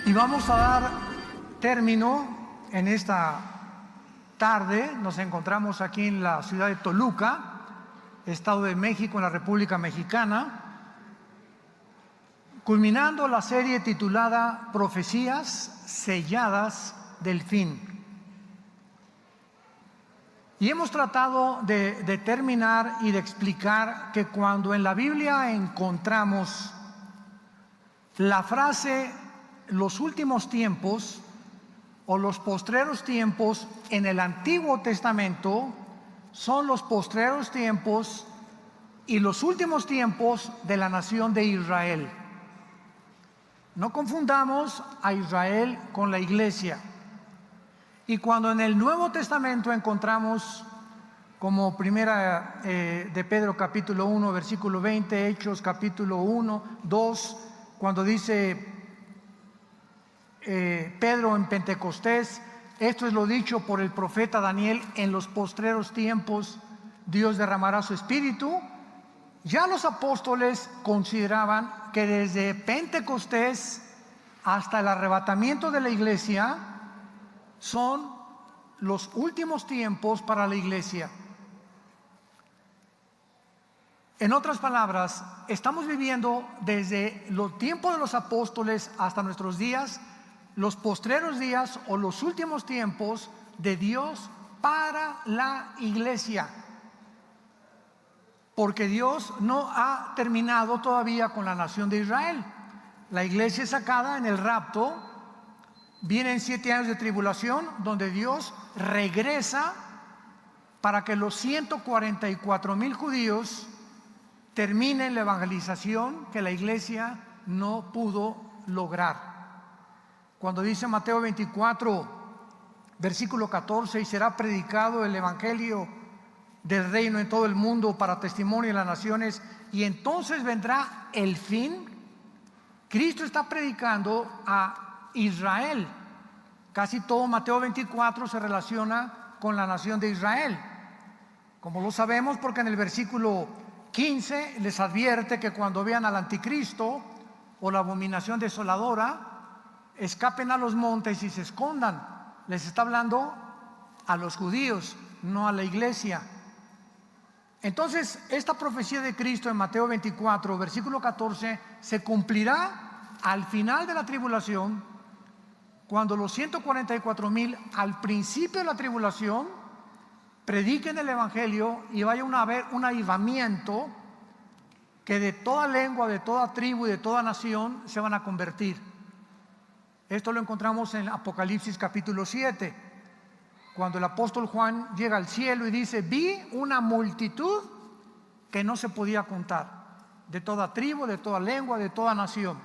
Y vamos a dar término en esta tarde. Nos encontramos aquí en la ciudad de Toluca, Estado de México, en la República Mexicana, culminando la serie titulada Profecías selladas del fin. Y hemos tratado de determinar y de explicar que cuando en la Biblia encontramos la frase los últimos tiempos o los postreros tiempos en el Antiguo Testamento, son los postreros tiempos y los últimos tiempos de la nación de Israel. No confundamos a Israel con la iglesia. Y cuando en el Nuevo Testamento encontramos, como primera de Pedro capítulo 1, versículo 20, Hechos capítulo 1, 2, cuando dice Pedro en Pentecostés, esto es lo dicho por el profeta Daniel: en los postreros tiempos Dios derramará su espíritu. Ya los apóstoles consideraban que desde Pentecostés hasta el arrebatamiento de la iglesia son los últimos tiempos para la iglesia. En otras palabras, estamos viviendo desde los tiempos de los apóstoles hasta nuestros días, los postreros días o los últimos tiempos de Dios para la iglesia. Porque Dios no ha terminado todavía con la nación de Israel. La iglesia es sacada en el rapto. Vienen 7 años de tribulación donde Dios regresa para que los 144,000 judíos terminen la evangelización que la iglesia no pudo lograr. Cuando dice Mateo 24, versículo 14, y será predicado el evangelio del reino en todo el mundo para testimonio de las naciones, y entonces vendrá el fin. Cristo está predicando a Israel. Casi todo Mateo 24 se relaciona con la nación de Israel, como lo sabemos porque en el versículo 15 les advierte que cuando vean al anticristo o la abominación desoladora, escapen a los montes y se escondan. Les está hablando a los judíos, no a la iglesia. Entonces, esta profecía de Cristo en Mateo 24, versículo 14, se cumplirá al final de la tribulación, cuando los 144,000 al principio de la tribulación prediquen el evangelio y vaya a haber un avivamiento, que de toda lengua, de toda tribu y de toda nación se van a convertir. Esto lo encontramos en Apocalipsis capítulo 7, cuando el apóstol Juan llega al cielo y dice: vi una multitud que no se podía contar, de toda tribu, de toda lengua, de toda nación.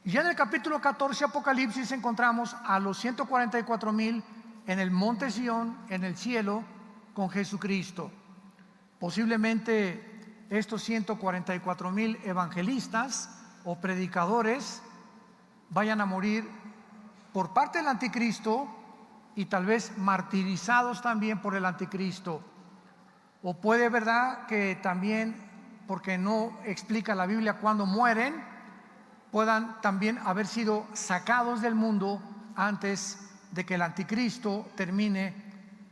Y ya en el capítulo 14 Apocalipsis encontramos a los 144,000 en el monte Sión, en el cielo, con Jesucristo. Posiblemente estos 144,000 evangelistas o predicadores vayan a morir por parte del anticristo y tal vez martirizados también por el anticristo. O puede, verdad, que también, porque no explica la Biblia cuándo mueren, puedan también haber sido sacados del mundo antes de que el anticristo termine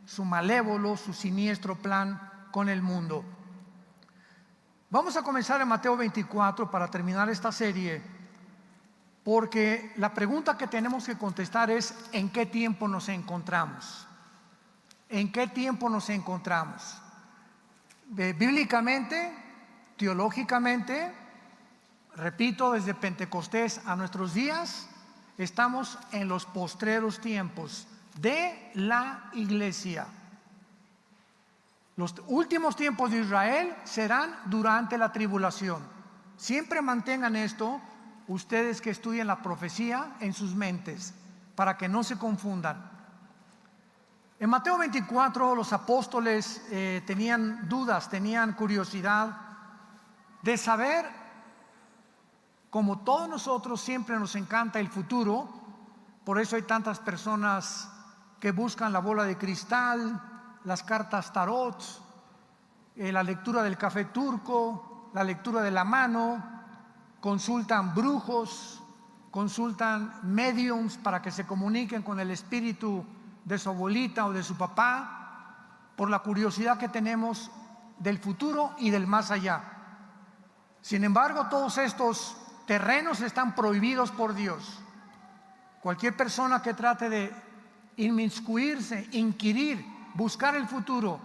su malévolo, su siniestro plan con el mundo. Vamos a comenzar en Mateo 24 para terminar esta serie, porque la pregunta que tenemos que contestar es: ¿en qué tiempo nos encontramos? ¿En qué tiempo nos encontramos? Bíblicamente, teológicamente, repito, desde Pentecostés a nuestros días, estamos en los postreros tiempos de la iglesia. Los últimos tiempos de Israel serán durante la tribulación. Siempre mantengan esto, ustedes que estudian la profecía, en sus mentes, para que no se confundan. En Mateo 24 los apóstoles tenían dudas, tenían curiosidad de saber. Como todos nosotros, siempre nos encanta el futuro. Por eso hay tantas personas que buscan la bola de cristal, las cartas tarot, la lectura del café turco, la lectura de la mano, consultan brujos, consultan mediums para que se comuniquen con el espíritu de su abuelita o de su papá, por la curiosidad que tenemos del futuro y del más allá. Sin embargo, todos estos terrenos están prohibidos por Dios. Cualquier persona que trate de inmiscuirse, inquirir, buscar el futuro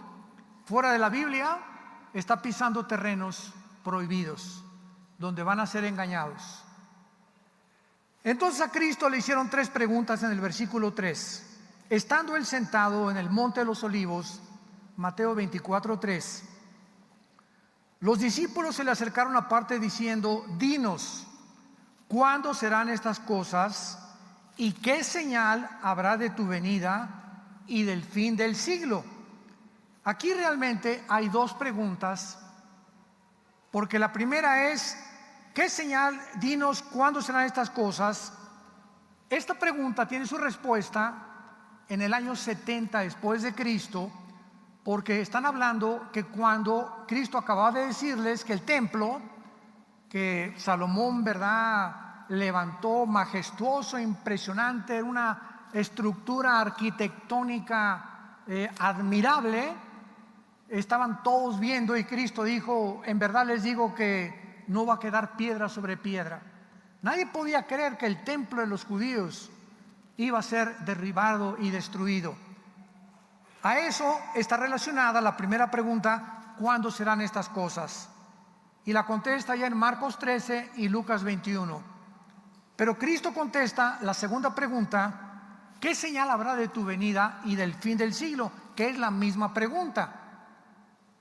fuera de la Biblia, está pisando terrenos prohibidos, donde van a ser engañados. Entonces a Cristo le hicieron 3 preguntas en el versículo 3. Estando él sentado en el monte de los olivos, Mateo 24:3, los discípulos se le acercaron aparte diciendo: dinos, ¿cuándo serán estas cosas? ¿Y qué señal habrá de tu venida y del fin del siglo? Aquí realmente hay 2 preguntas, porque la primera es: ¿qué señal? Dinos, ¿cuándo serán estas cosas? Esta pregunta tiene su respuesta en el año 70 después de Cristo, porque están hablando que cuando Cristo acababa de decirles que el templo que Salomón, ¿verdad?, levantó, majestuoso, impresionante, era una estructura arquitectónica admirable, estaban todos viendo, y Cristo dijo: en verdad les digo que no va a quedar piedra sobre piedra. Nadie podía creer que el templo de los judíos iba a ser derribado y destruido. A eso está relacionada la primera pregunta: ¿cuándo serán estas cosas? Y la contesta ya en Marcos 13 y Lucas 21. Pero Cristo contesta la segunda pregunta: ¿qué señal habrá de tu venida y del fin del siglo? Que es la misma pregunta.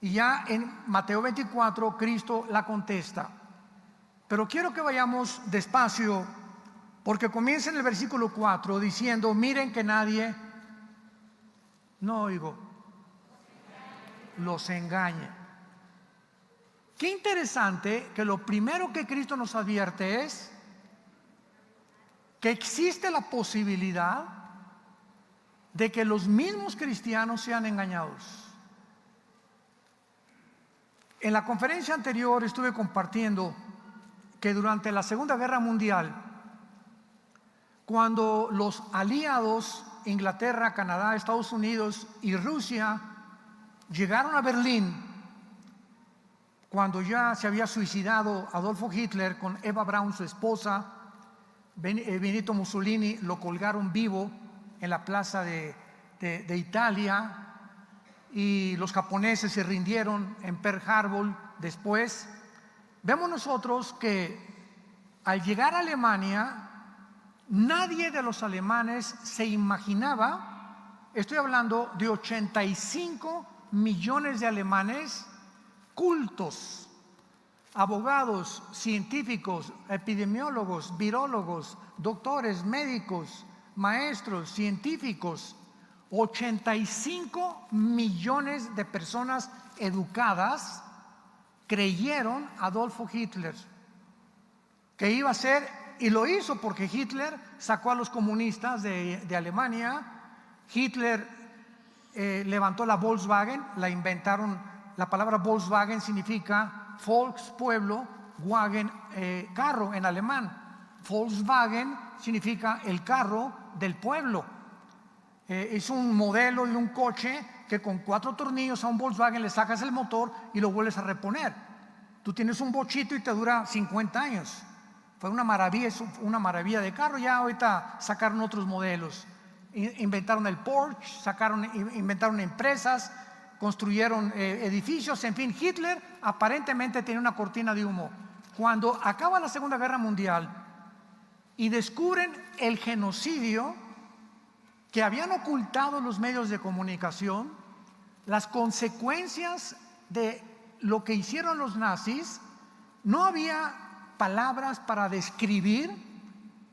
Y ya en Mateo 24 Cristo la contesta. Pero quiero que vayamos despacio, porque comienza en el versículo 4 diciendo: miren que nadie, no oigo, los engañe. Qué interesante que lo primero que Cristo nos advierte es que existe la posibilidad de que los mismos cristianos sean engañados. En la conferencia anterior estuve compartiendo que durante la Segunda Guerra Mundial, cuando los aliados, Inglaterra, Canadá, Estados Unidos y Rusia, llegaron a Berlín, cuando ya se había suicidado Adolfo Hitler con Eva Braun, su esposa, Benito Mussolini lo colgaron vivo en la plaza de Italia, y los japoneses se rindieron en Pearl Harbor después. Vemos nosotros que al llegar a Alemania, nadie de los alemanes se imaginaba, estoy hablando de 85 millones de alemanes cultos, abogados, científicos, epidemiólogos, virólogos, doctores, médicos, maestros, científicos, 85 millones de personas educadas creyeron a Adolfo Hitler que iba a ser, y lo hizo porque Hitler sacó a los comunistas de Alemania. Hitler levantó la Volkswagen, la inventaron. La palabra Volkswagen significa Volks, pueblo, Wagen, carro en alemán. Volkswagen significa el carro del pueblo. Es un modelo de un coche que con 4 tornillos a un Volkswagen le sacas el motor y lo vuelves a reponer. Tú tienes un bochito y te dura 50 años. Fue una maravilla, es una maravilla de carro. Ya ahorita sacaron otros modelos. Inventaron el Porsche, inventaron empresas, construyeron edificios. En fin, Hitler aparentemente tenía una cortina de humo. Cuando acaba la Segunda Guerra Mundial y descubren el genocidio que habían ocultado los medios de comunicación, las consecuencias de lo que hicieron los nazis, no había palabras para describir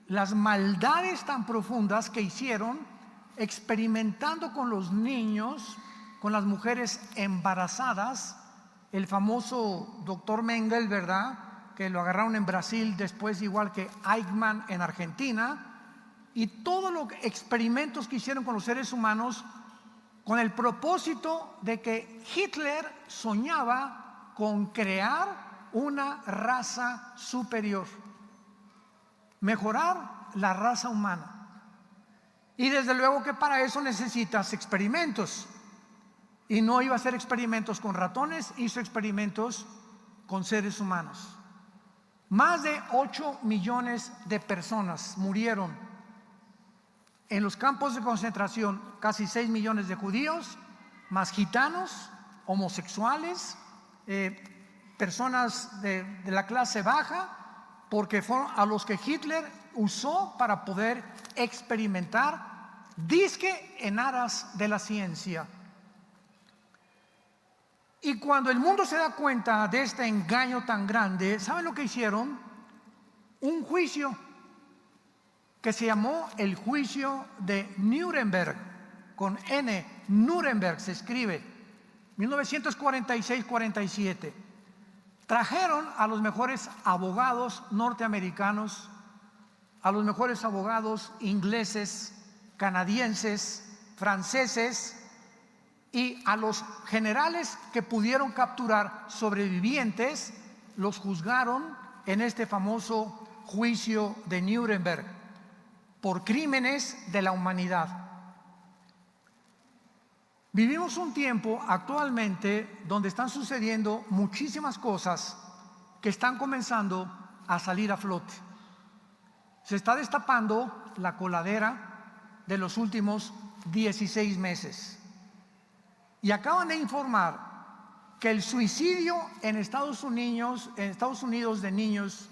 las maldades tan profundas que hicieron, experimentando con los niños, con las mujeres embarazadas. El famoso doctor Mengele, ¿verdad?, que lo agarraron en Brasil, después igual que Eichmann en Argentina, y todos los experimentos que hicieron con los seres humanos, con el propósito de que Hitler soñaba con crear una raza superior. mejorar la raza humana. Y desde luego que para eso necesitas experimentos. Y no iba a hacer experimentos con ratones, hizo experimentos con seres humanos. Más de 8 millones de personas murieron en los campos de concentración, casi 6 millones de judíos, más gitanos, homosexuales, personas de la clase baja, porque fueron a los que Hitler usó para poder experimentar, dizque en aras de la ciencia. Y cuando el mundo se da cuenta de este engaño tan grande, ¿saben lo que hicieron? Un juicio que se llamó el juicio de Nuremberg, con N, Nuremberg se escribe, 1946-47. Trajeron a los mejores abogados norteamericanos, a los mejores abogados ingleses, canadienses, franceses, y a los generales que pudieron capturar sobrevivientes, los juzgaron en este famoso juicio de Nuremberg por crímenes de la humanidad. Vivimos un tiempo actualmente donde están sucediendo muchísimas cosas que están comenzando a salir a flote. Se está destapando la coladera de los últimos 16 meses. Y acaban de informar que el suicidio en Estados Unidos de niños,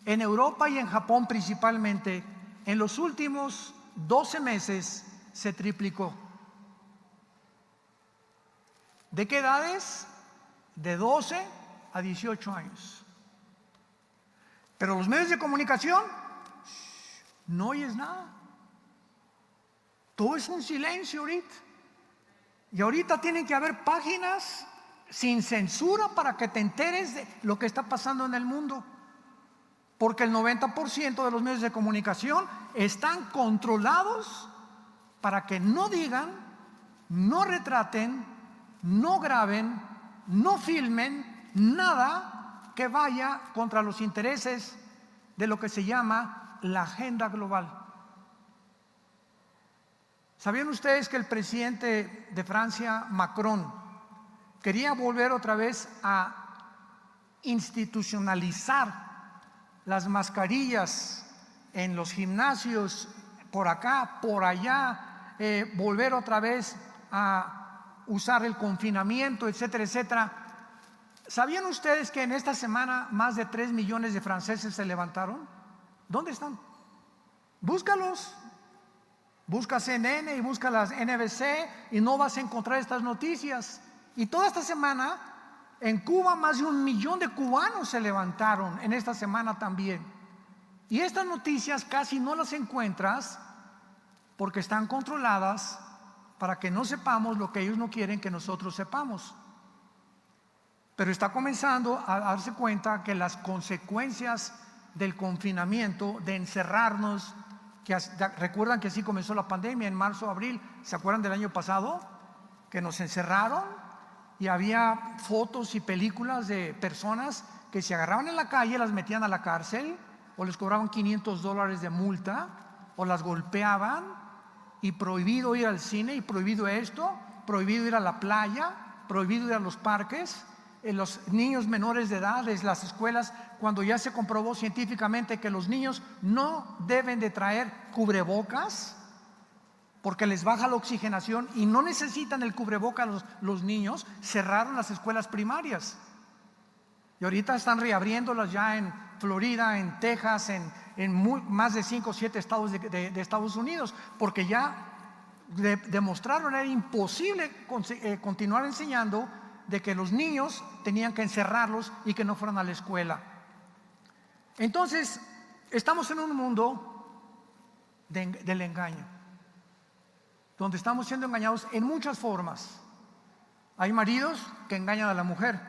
en Europa y en Japón principalmente, en los últimos 12 meses se triplicó. ¿De qué edades? De 12 a 18 años. Pero los medios de comunicación, no oyes nada. Todo es un silencio ahorita. Y ahorita tienen que haber páginas sin censura para que te enteres de lo que está pasando en el mundo. Porque el 90% de los medios de comunicación están controlados para que no digan, no retraten, no graben, no filmen nada que vaya contra los intereses de lo que se llama la agenda global. ¿Sabían ustedes que el presidente de Francia, Macron, quería volver otra vez a institucionalizar las mascarillas en los gimnasios, por acá, por allá, volver otra vez a usar el confinamiento, etcétera, etcétera? ¿Sabían ustedes que en esta semana más de 3 millones de franceses se levantaron? ¿Dónde están? Búscalos. Busca CNN y busca las NBC y no vas a encontrar estas noticias. Y toda esta semana en Cuba más de 1 millón de cubanos se levantaron en esta semana también. Y estas noticias casi no las encuentras porque están controladas para que no sepamos lo que ellos no quieren que nosotros sepamos. Pero está comenzando a darse cuenta que las consecuencias del confinamiento, de encerrarnos, recuerdan que así comenzó la pandemia en marzo, abril, ¿se acuerdan del año pasado? Que nos encerraron y había fotos y películas de personas que se agarraban en la calle, las metían a la cárcel o les cobraban $500 de multa o las golpeaban, y prohibido ir al cine, y prohibido esto, prohibido ir a la playa, prohibido ir a los parques. Los niños menores de edad, en las escuelas, cuando ya se comprobó científicamente que los niños no deben de traer cubrebocas porque les baja la oxigenación y no necesitan el cubrebocas los niños, cerraron las escuelas primarias. Y ahorita están reabriéndolas ya en Florida, en Texas, en más de 5 o 7 estados de Estados Unidos, porque ya demostraron que era imposible continuar enseñando, de que los niños tenían que encerrarlos y que no fueran a la escuela. Entonces, estamos en un mundo del engaño, donde estamos siendo engañados en muchas formas. Hay maridos que engañan a la mujer,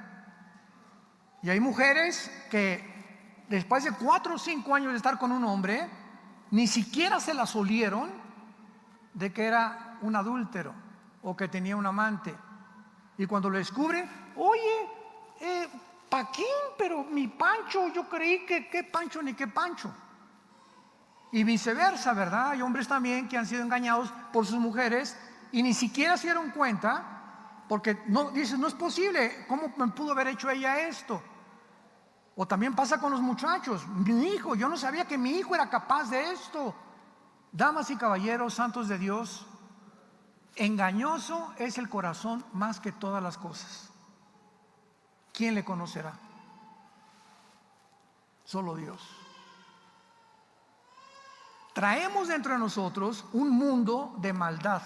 y hay mujeres que después de 4 o 5 años de estar con un hombre, ni siquiera se las olieron de que era un adúltero o que tenía un amante. Y cuando lo descubren, oye, Paquín, pero mi Pancho, yo creí que qué Pancho ni qué Pancho. Y viceversa, ¿verdad? Hay hombres también que han sido engañados por sus mujeres y ni siquiera se dieron cuenta, porque no, dices, no es posible, ¿cómo me pudo haber hecho ella esto? O también pasa con los muchachos. Mi hijo, yo no sabía que mi hijo era capaz de esto. Damas y caballeros, santos de Dios, engañoso es el corazón más que todas las cosas. ¿Quién le conocerá? Solo Dios. Traemos dentro de nosotros un mundo de maldad.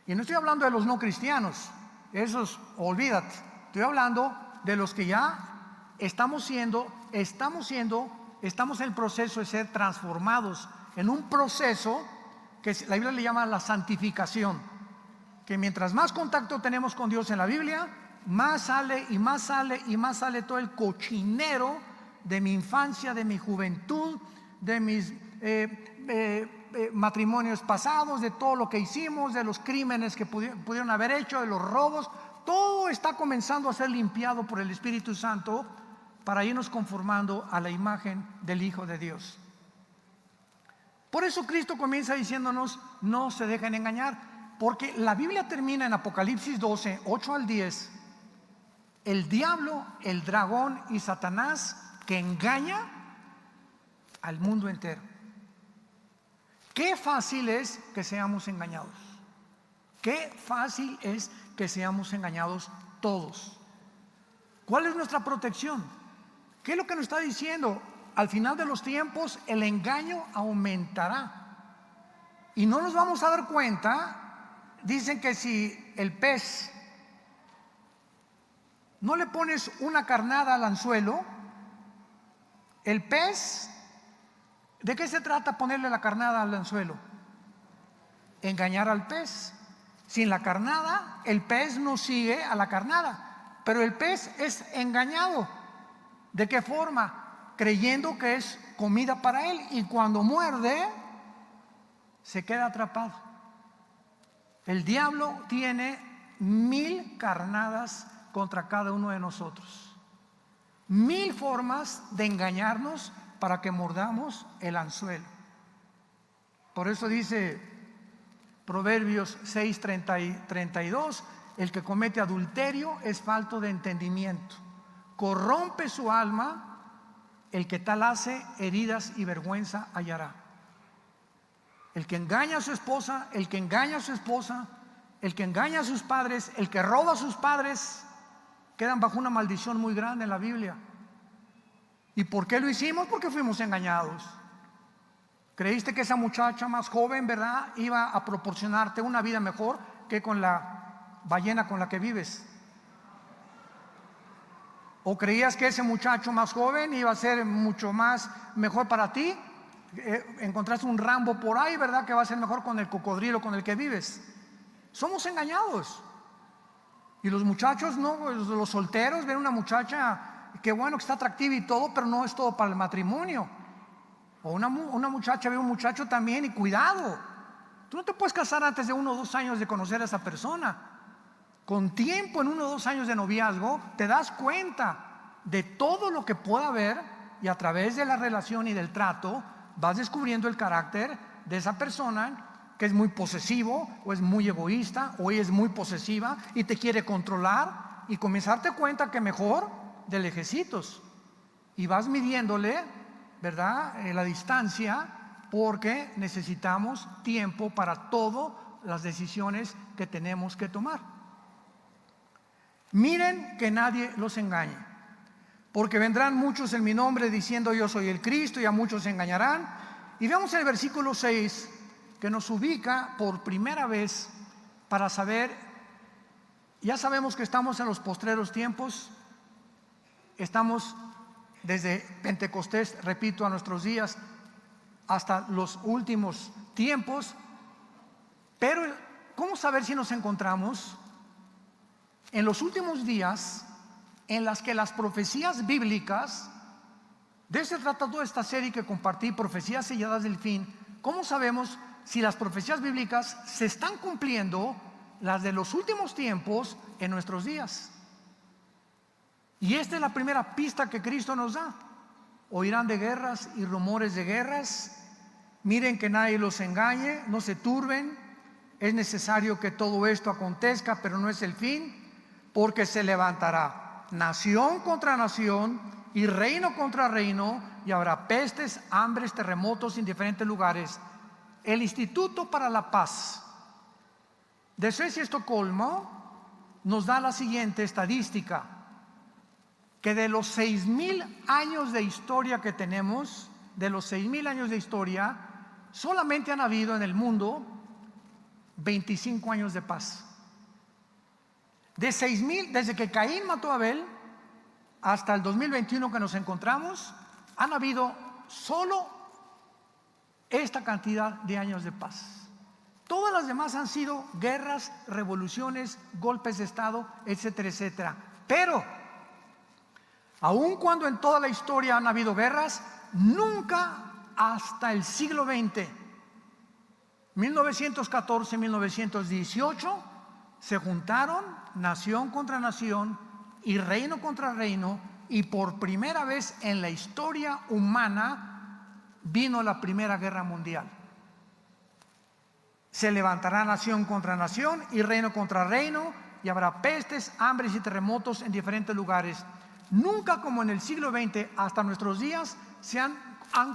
Y no estoy hablando de los no cristianos, esos olvídate. Estoy hablando de los que ya estamos en el proceso de ser transformados en un proceso que la Biblia le llama la santificación. Que mientras más contacto tenemos con Dios en la Biblia, más sale y más sale y más sale todo el cochinero de mi infancia, de mi juventud, de mis matrimonios pasados, de todo lo que hicimos, de los crímenes que pudieron haber hecho, de los robos. Todo está comenzando a ser limpiado por el Espíritu Santo para irnos conformando a la imagen del Hijo de Dios. Por eso Cristo comienza diciéndonos: no se dejen engañar, porque la Biblia termina en Apocalipsis 12, 8 al 10. El diablo, el dragón y Satanás que engaña al mundo entero. Qué fácil es que seamos engañados. Qué fácil es que seamos engañados todos. ¿Cuál es nuestra protección? ¿Qué es lo que nos está diciendo? Al final de los tiempos el engaño aumentará y no nos vamos a dar cuenta. Dicen que si el pez no le pones una carnada al anzuelo, el pez, ¿de qué se trata ponerle la carnada al anzuelo? Engañar al pez. Sin la carnada, el pez no sigue a la carnada, pero el pez es engañado. ¿De qué forma? Creyendo que es comida para él, y cuando muerde se queda atrapado. El diablo tiene 1000 carnadas contra cada uno de nosotros, 1000 formas de engañarnos para que mordamos el anzuelo. Por eso dice Proverbios 6, 32: el que comete adulterio es falto de entendimiento, corrompe su alma, el que tal hace heridas y vergüenza hallará. El que engaña a su esposa, el que engaña a su esposa, el que engaña a sus padres, el que roba a sus padres, quedan bajo una maldición muy grande en la Biblia. ¿Y por qué lo hicimos? Porque fuimos engañados. Creíste que esa muchacha más joven, ¿verdad?, iba a proporcionarte una vida mejor que con la ballena con la que vives. ¿O creías que ese muchacho más joven iba a ser mucho más mejor para ti? Encontraste un Rambo por ahí, ¿verdad?, que va a ser mejor con el cocodrilo con el que vives. Somos engañados. Y los muchachos, no, los solteros ven una muchacha que bueno, que está atractiva y todo, pero no es todo para el matrimonio. O una muchacha ve un muchacho también, y cuidado, tú no te puedes casar antes de 1 o 2 años de conocer a esa persona. Con tiempo, en 1 o 2 años de noviazgo, te das cuenta de todo lo que pueda haber, y a través de la relación y del trato vas descubriendo el carácter de esa persona, que es muy posesivo, o es muy egoísta, o ella es muy posesiva y te quiere controlar, y comenzarte cuenta que mejor de lejecitos, y vas midiéndole, ¿verdad?, la distancia, porque necesitamos tiempo para todas las decisiones que tenemos que tomar. Miren que nadie los engañe, porque vendrán muchos en mi nombre diciendo yo soy el Cristo, y a muchos se engañarán. Y veamos el versículo 6, que nos ubica por primera vez para saber, ya sabemos que estamos en los postreros tiempos, estamos desde Pentecostés, repito, a nuestros días, hasta los últimos tiempos. Pero ¿cómo saber si nos encontramos en los últimos días en las que las profecías bíblicas, de eso se trata toda esta serie que compartí, Profecías Selladas del Fin? ¿Cómo sabemos si las profecías bíblicas se están cumpliendo, las de los últimos tiempos, en nuestros días? Y esta es la primera pista que Cristo nos da. Oirán de guerras y rumores de guerras. Miren que nadie los engañe, no se turben. Es necesario que todo esto acontezca, pero no es el fin, porque se levantará nación contra nación y reino contra reino, y habrá pestes, hambres, terremotos en diferentes lugares. El Instituto para la Paz de Suecia y Estocolmo nos da la siguiente estadística: que de los 6,000 años de historia que tenemos, de los 6,000 años de historia, solamente han habido en el mundo 25 años de paz. De 6,000, desde que Caín mató a Abel hasta el 2021 que nos encontramos, han habido solo esta cantidad de años de paz. Todas las demás han sido guerras, revoluciones, golpes de Estado, etcétera, etcétera. Pero aun cuando en toda la historia han habido guerras, nunca hasta el siglo XX, 1914, 1918, se juntaron nación contra nación y reino contra reino, y por primera vez en la historia humana vino la Primera Guerra Mundial. Se levantará nación contra nación y reino contra reino, y habrá pestes, hambres y terremotos en diferentes lugares. Nunca como en el siglo XX hasta nuestros días se han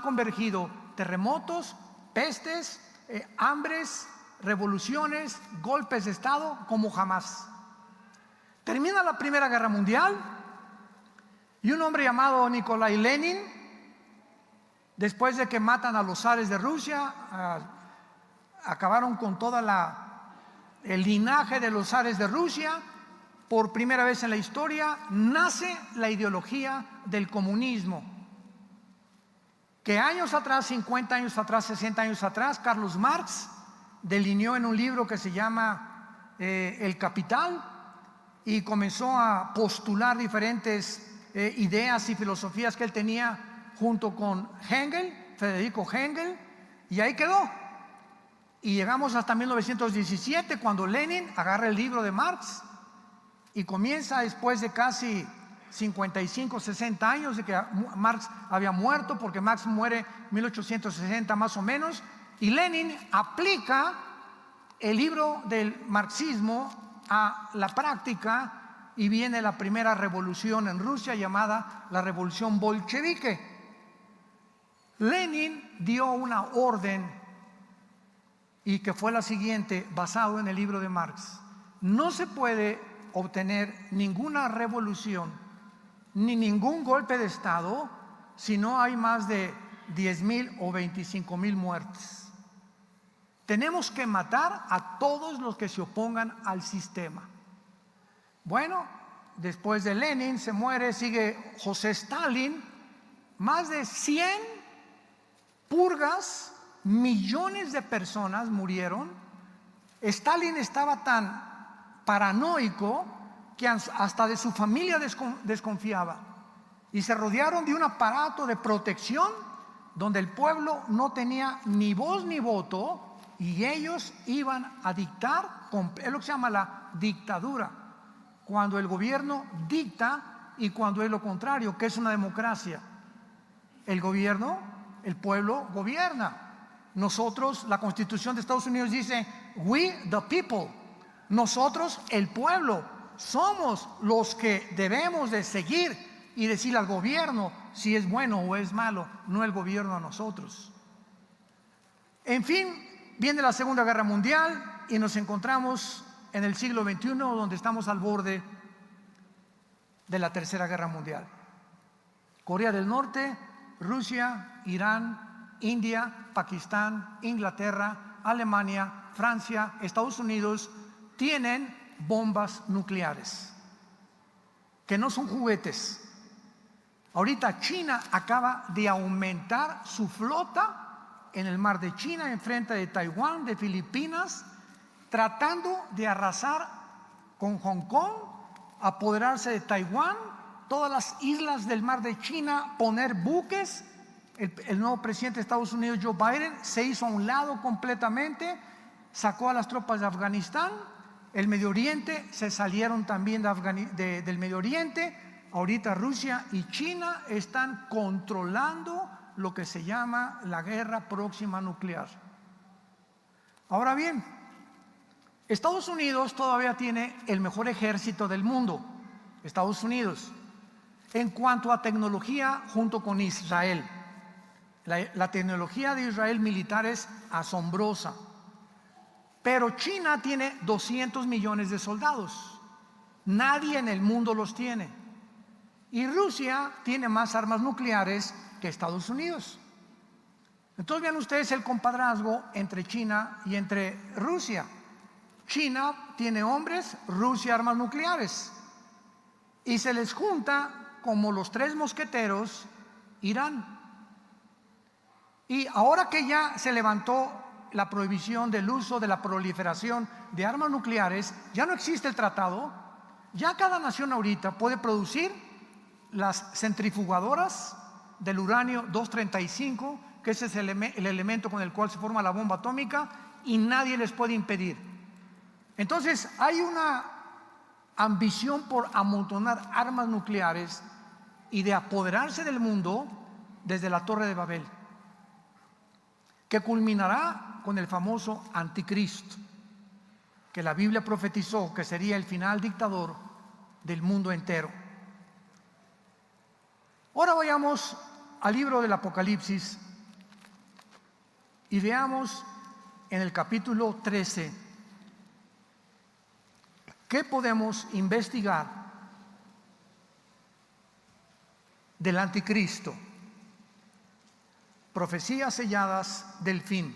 convergido terremotos, pestes, hambres, revoluciones, golpes de Estado como jamás. Termina la Primera Guerra Mundial y un hombre llamado Nikolai Lenin, después de que matan a los zares de Rusia, acabaron con el linaje de los zares de Rusia. Por primera vez en la historia nace la ideología del comunismo, que años atrás, 50 años atrás, 60 años atrás, Carlos Marx delineó en un libro que se llama El Capital, y comenzó a postular diferentes ideas y filosofías que él tenía junto con Federico Engel, y ahí quedó. Y llegamos hasta 1917, cuando Lenin agarra el libro de Marx y comienza, después de casi 55, 60 años de que Marx había muerto, porque Marx muere en 1860 más o menos, y Lenin aplica el libro del marxismo a la práctica, y viene la primera revolución en Rusia llamada la revolución bolchevique. Lenin dio una orden, y que fue la siguiente, basado en el libro de Marx: no se puede obtener ninguna revolución ni ningún golpe de Estado si no hay más de 10,000 o 25,000 muertes. Tenemos que matar a todos los que se opongan al sistema. Bueno, después de Lenin se muere, sigue José Stalin, más de 100 purgas, millones de personas murieron. Stalin estaba tan paranoico que hasta de su familia desconfiaba, y se rodearon de un aparato de protección donde el pueblo no tenía ni voz ni voto, y ellos iban a dictar. Es lo que se llama la dictadura, cuando el gobierno dicta y cuando es lo contrario, que es una democracia. El pueblo gobierna. Nosotros, la Constitución de Estados Unidos dice we the people, nosotros el pueblo somos los que debemos de seguir y decir al gobierno si es bueno o es malo, no el gobierno a nosotros. En fin, viene la Segunda Guerra Mundial y nos encontramos en el siglo XXI, donde estamos al borde de la Tercera Guerra Mundial. Corea del Norte, Rusia, Irán, India, Pakistán, Inglaterra, Alemania, Francia, Estados Unidos tienen bombas nucleares, que no son juguetes. Ahorita China acaba de aumentar su flota en el mar de China, enfrente de Taiwán, de Filipinas, tratando de arrasar con Hong Kong, apoderarse de Taiwán, todas las islas del mar de China, poner buques. El nuevo presidente de Estados Unidos, Joe Biden, se hizo a un lado completamente, sacó a las tropas de Afganistán. El Medio Oriente, se salieron también del Medio Oriente. Ahorita Rusia y China están controlando lo que se llama la guerra próxima nuclear. Ahora bien, Estados Unidos todavía tiene el mejor ejército del mundo, Estados Unidos, en cuanto a tecnología junto con Israel. La tecnología de Israel militar es asombrosa, pero China tiene 200 millones de soldados. Nadie en el mundo los tiene. Y Rusia tiene más armas nucleares que Estados Unidos. Entonces vean ustedes el compadrazgo entre China y entre Rusia. China tiene hombres, Rusia armas nucleares. Y se les junta como los tres mosqueteros Irán. Y ahora que ya se levantó la prohibición del uso, de la proliferación de armas nucleares, ya no existe el tratado, ya cada nación ahorita puede producir las centrifugadoras del uranio 235, que ese es el elemento con el cual se forma la bomba atómica, y nadie les puede impedir. Entonces hay una ambición por amontonar armas nucleares y de apoderarse del mundo desde la Torre de Babel, que culminará con el famoso anticristo, que la Biblia profetizó que sería el final dictador del mundo entero. Ahora vayamos al libro del Apocalipsis y veamos en el capítulo 13 qué podemos investigar del anticristo. Profecías selladas del fin.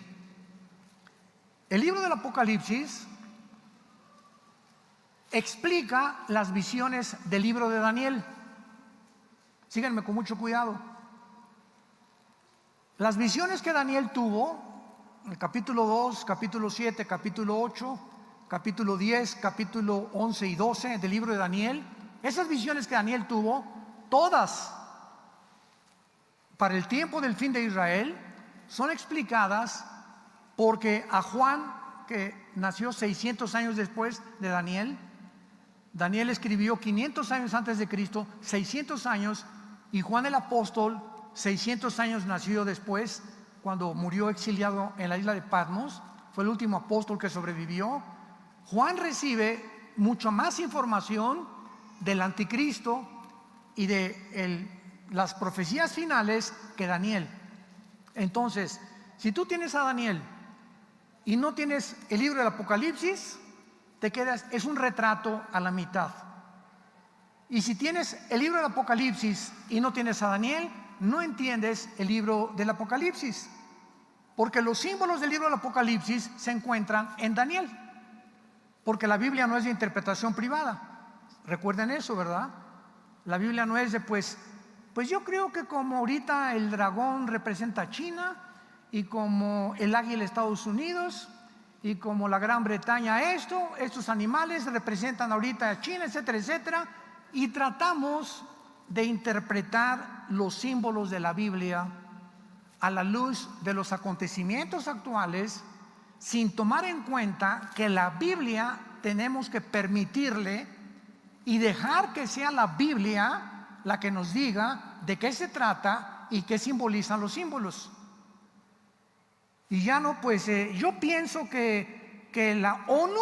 El libro del Apocalipsis explica las visiones del libro de Daniel. Síganme con mucho cuidado. Las visiones que Daniel tuvo, en el capítulo 2, capítulo 7, capítulo 8, capítulo 10, capítulo 11 y 12 del libro de Daniel, esas visiones que Daniel tuvo, todas para el tiempo del fin de Israel, son explicadas porque a Juan, que nació 600 años después de Daniel, Daniel escribió 500 años antes de Cristo, 600 años, y Juan el apóstol 600 años nació después, cuando murió exiliado en la isla de Patmos, fue el último apóstol que sobrevivió. Juan recibe mucha más información del anticristo y de las profecías finales que Daniel. Entonces, si tú tienes a Daniel y no tienes el libro del Apocalipsis, te quedas, es un retrato a la mitad. Y si tienes el libro del Apocalipsis y no tienes a Daniel, no entiendes el libro del Apocalipsis, porque los símbolos del libro del Apocalipsis se encuentran en Daniel, porque la Biblia no es de interpretación privada. Recuerden eso, ¿verdad? La Biblia no es de pues yo creo que como ahorita el dragón representa a China, y como el águila Estados Unidos, y como la Gran Bretaña estos animales representan ahorita a China, etcétera, etcétera, y tratamos de interpretar los símbolos de la Biblia a la luz de los acontecimientos actuales, sin tomar en cuenta que la Biblia tenemos que permitirle y dejar que sea la Biblia la que nos diga de qué se trata y qué simbolizan los símbolos. Y ya no, pues yo pienso que la ONU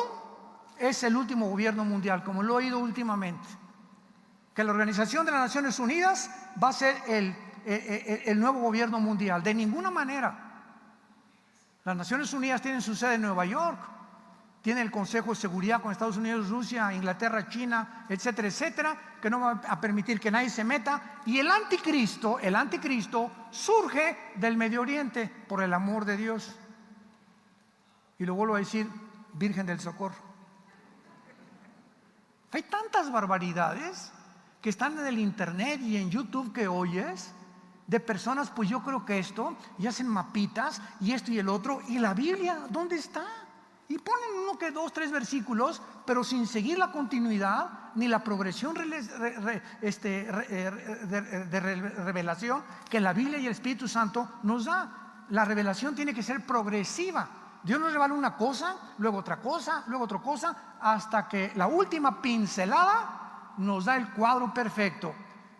es el último gobierno mundial, como lo he oído últimamente, que la Organización de las Naciones Unidas va a ser el nuevo gobierno mundial. De ninguna manera. Las Naciones Unidas tienen su sede en Nueva York, tiene el Consejo de Seguridad con Estados Unidos, Rusia, Inglaterra, China, etcétera, etcétera, que no va a permitir que nadie se meta. Y el anticristo surge del Medio Oriente, por el amor de Dios. Y lo vuelvo a decir, Virgen del Socorro. Hay tantas barbaridades que están en el internet y en YouTube que oyes, de personas, pues yo creo que esto, y hacen mapitas, y esto y el otro, y la Biblia, ¿dónde está? Y ponen uno que 2, 3 versículos, pero sin seguir la continuidad ni la progresión de revelación que la Biblia y el Espíritu Santo nos da. La revelación tiene que ser progresiva. Dios nos revela una cosa, luego otra cosa, luego otra cosa, hasta que la última pincelada nos da el cuadro perfecto.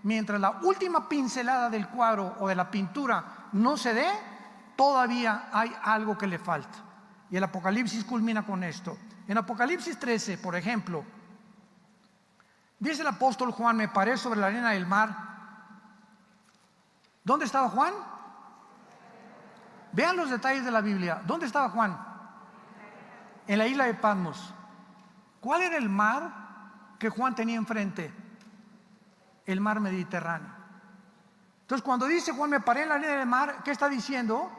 Mientras la última pincelada del cuadro o de la pintura no se dé, todavía hay algo que le falta. Y el Apocalipsis culmina con esto. En Apocalipsis 13, por ejemplo, dice el apóstol Juan: me paré sobre la arena del mar. ¿Dónde estaba Juan? Vean los detalles de la Biblia. ¿Dónde estaba Juan? En la isla de Patmos. ¿Cuál era el mar que Juan tenía enfrente? El mar Mediterráneo. Entonces, cuando dice Juan: me paré en la arena del mar, ¿qué está diciendo?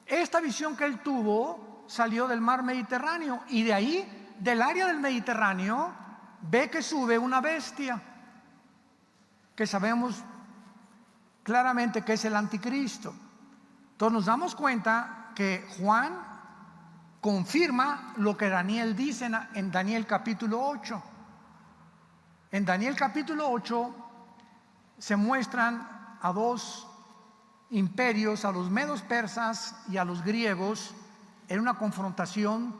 Esta visión que él tuvo salió del mar Mediterráneo, y de ahí, del área del Mediterráneo, ve que sube una bestia que sabemos claramente que es el anticristo. Entonces nos damos cuenta que Juan confirma lo que Daniel dice en Daniel capítulo 8. En Daniel capítulo 8 se muestran a dos imperios, a los medos persas y a los griegos, en una confrontación,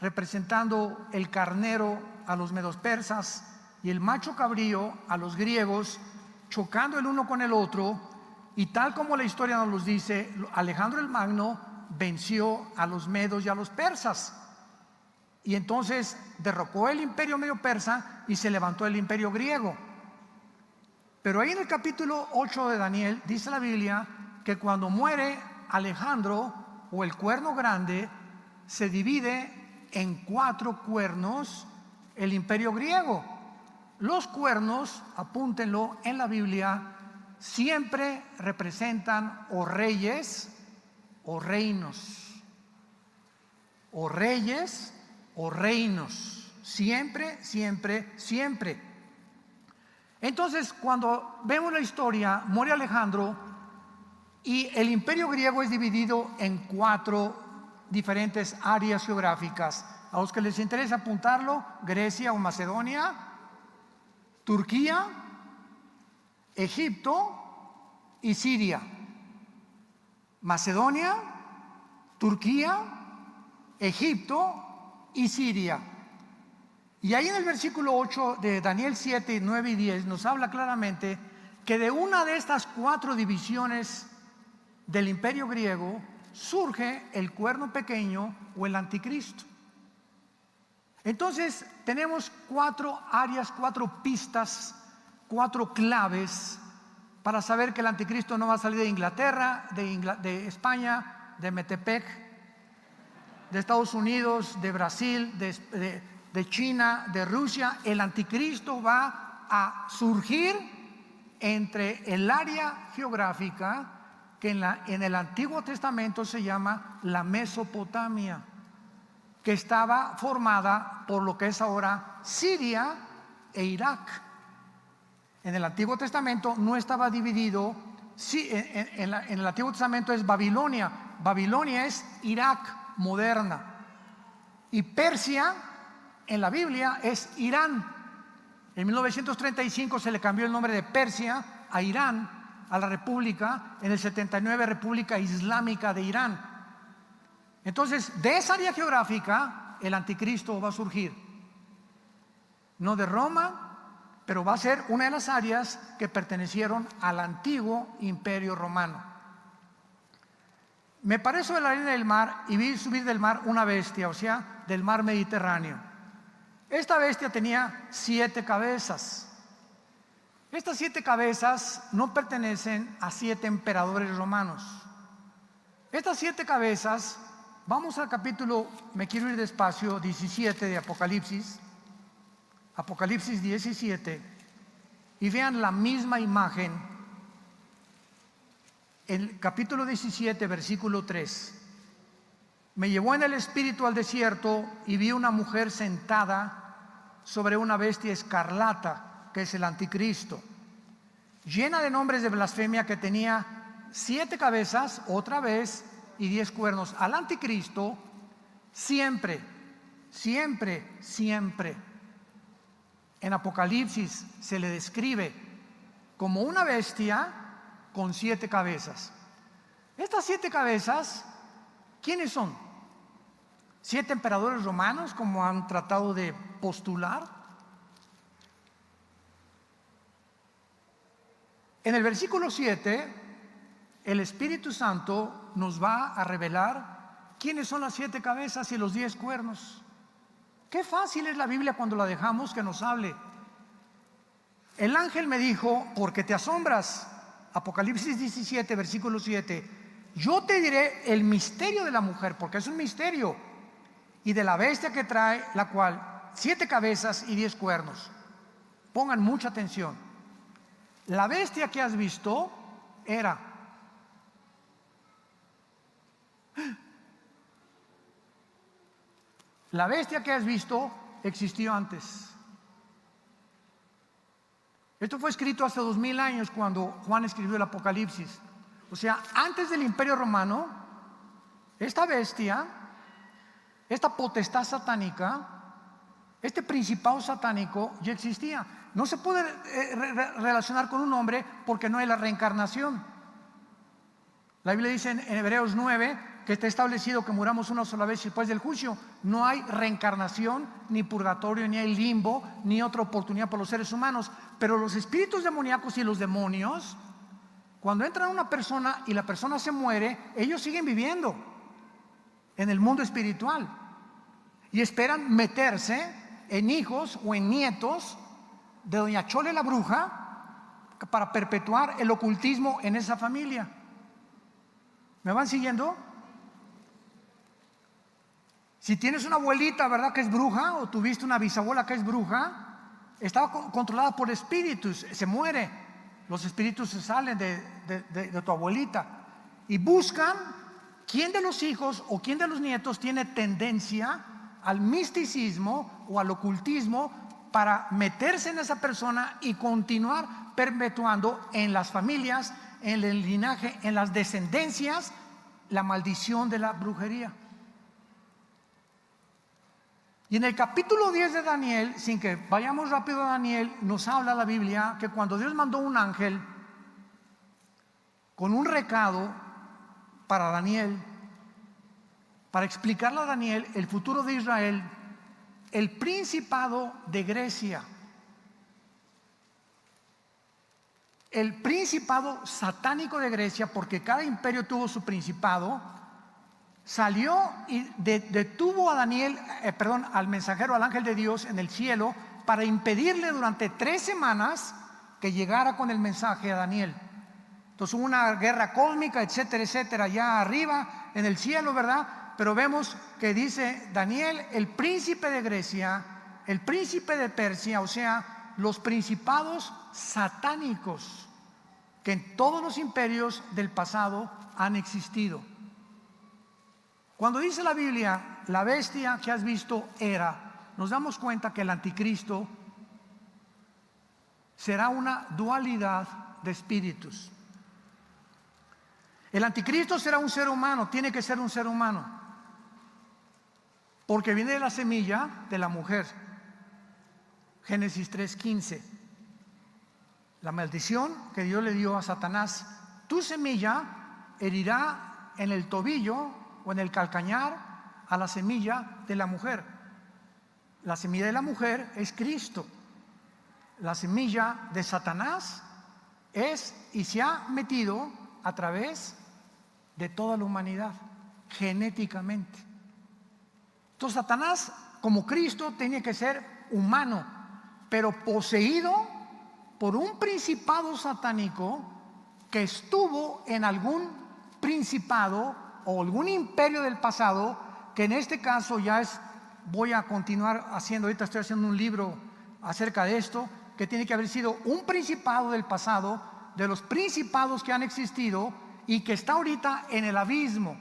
representando el carnero a los medos persas y el macho cabrío a los griegos, chocando el uno con el otro. Y tal como la historia nos los dice, Alejandro el Magno venció a los medos y a los persas, y entonces derrocó el imperio medio persa y se levantó el imperio griego. Pero ahí en el capítulo 8 de Daniel dice la Biblia que cuando muere Alejandro, o el cuerno grande, se divide en 4 cuernos el imperio griego. Los cuernos, apúntenlo en la Biblia, siempre representan o reyes o reinos, o reyes o reinos, siempre, siempre, siempre. Entonces, cuando vemos la historia, muere Alejandro y el imperio griego es dividido en 4 diferentes áreas geográficas. A los que les interesa apuntarlo: Grecia o Macedonia, Turquía, Egipto y Siria. Macedonia, Turquía, Egipto y Siria. Y ahí en el versículo 8 de Daniel 7, 9 y 10 nos habla claramente que de una de estas 4 divisiones del imperio griego surge el cuerno pequeño o el anticristo. Entonces tenemos 4 áreas, 4 pistas, 4 claves para saber que el anticristo no va a salir de Inglaterra, de España, de Metepec, de Estados Unidos, de Brasil, de China, de Rusia. El anticristo va a surgir entre el área geográfica que en el Antiguo Testamento se llama la Mesopotamia, que estaba formada por lo que es ahora Siria e Irak. En el Antiguo Testamento no estaba dividido. Sí, en el Antiguo Testamento es Babilonia. Babilonia es Irak moderna. Y Persia en la Biblia es Irán. En 1935 se le cambió el nombre de Persia a Irán, a la República, en el 79 República Islámica de Irán. Entonces, de esa área geográfica el anticristo va a surgir. No de Roma, pero va a ser una de las áreas que pertenecieron al antiguo imperio romano. Me paré sobre la arena del mar y vi subir del mar una bestia, o sea, del mar Mediterráneo. Esta bestia tenía 7 cabezas. Estas 7 cabezas no pertenecen a 7 emperadores romanos. Estas 7 cabezas, vamos al capítulo, me quiero ir despacio, 17 de Apocalipsis. Apocalipsis 17, y vean la misma imagen. El capítulo 17, versículo 3. Me llevó en el espíritu al desierto y vi una mujer sentada sobre una bestia escarlata, que es el anticristo, llena de nombres de blasfemia, que tenía 7 cabezas, otra vez, y 10 cuernos. Al anticristo siempre, siempre, siempre en Apocalipsis se le describe como una bestia con 7 cabezas. Estas 7 cabezas, ¿quiénes son? 7 emperadores romanos, como han tratado de postular. En el versículo 7 el Espíritu Santo nos va a revelar quiénes son las 7 cabezas y los 10 cuernos. Qué fácil es la Biblia cuando la dejamos que nos hable. El ángel me dijo: porque te asombras, Apocalipsis 17, versículo 7, yo te diré el misterio de la mujer, porque es un misterio, y de la bestia que trae, la cual 7 cabezas y 10 cuernos. Pongan mucha atención. La bestia que has visto era la bestia que has visto existió antes. Esto fue escrito hace 2000 años cuando Juan escribió el Apocalipsis. O sea, antes del Imperio Romano, esta bestia, esta potestad satánica, este principado satánico ya existía. No se puede relacionar con un hombre porque no hay la reencarnación. La Biblia dice en Hebreos 9 que está establecido que muramos una sola vez después del juicio. No hay reencarnación, ni purgatorio, ni hay limbo, ni otra oportunidad para los seres humanos. Pero los espíritus demoníacos y los demonios, cuando entran a una persona y la persona se muere, ellos siguen viviendo en el mundo espiritual y esperan meterse en hijos o en nietos de doña Chole la bruja para perpetuar el ocultismo en esa familia. ¿Me van siguiendo? Si tienes una abuelita, ¿verdad?, que es bruja, o tuviste una bisabuela que es bruja, estaba controlada por espíritus, se muere, los espíritus se salen de tu abuelita y buscan quién de los hijos o quién de los nietos tiene tendencia al misticismo o al ocultismo para meterse en esa persona y continuar perpetuando en las familias, en el linaje, en las descendencias, la maldición de la brujería. Y en el capítulo 10 de Daniel, sin que vayamos rápido a Daniel, nos habla la Biblia que cuando Dios mandó un ángel con un recado para Daniel, para explicarle a Daniel el futuro de Israel, el principado de Grecia, el principado satánico de Grecia, porque cada imperio tuvo su principado, salió y detuvo a Daniel, al mensajero, al ángel de Dios en el cielo, para impedirle durante 3 semanas que llegara con el mensaje a Daniel. Entonces hubo una guerra cósmica, etcétera, etcétera, allá arriba en el cielo, ¿verdad? Pero vemos que dice Daniel, el príncipe de Grecia, el príncipe de Persia, o sea, los principados satánicos que en todos los imperios del pasado han existido. Cuando dice la Biblia, la bestia que has visto era, nos damos cuenta que el anticristo será una dualidad de espíritus. El anticristo será un ser humano, tiene que ser un ser humano, porque viene de la semilla de la mujer. Génesis 3:15. La maldición que Dios le dio a Satanás: tu semilla herirá en el tobillo o en el calcañar a la semilla de la mujer. La semilla de la mujer es Cristo. La semilla de Satanás es y se ha metido a través de toda la humanidad, genéticamente. Entonces Satanás, como Cristo, tiene que ser humano, pero poseído por un principado satánico que estuvo en algún principado o algún imperio del pasado, que en este caso ya es, voy a continuar haciendo, ahorita estoy haciendo un libro acerca de esto, que tiene que haber sido un principado del pasado, de los principados que han existido y que está ahorita en el abismo.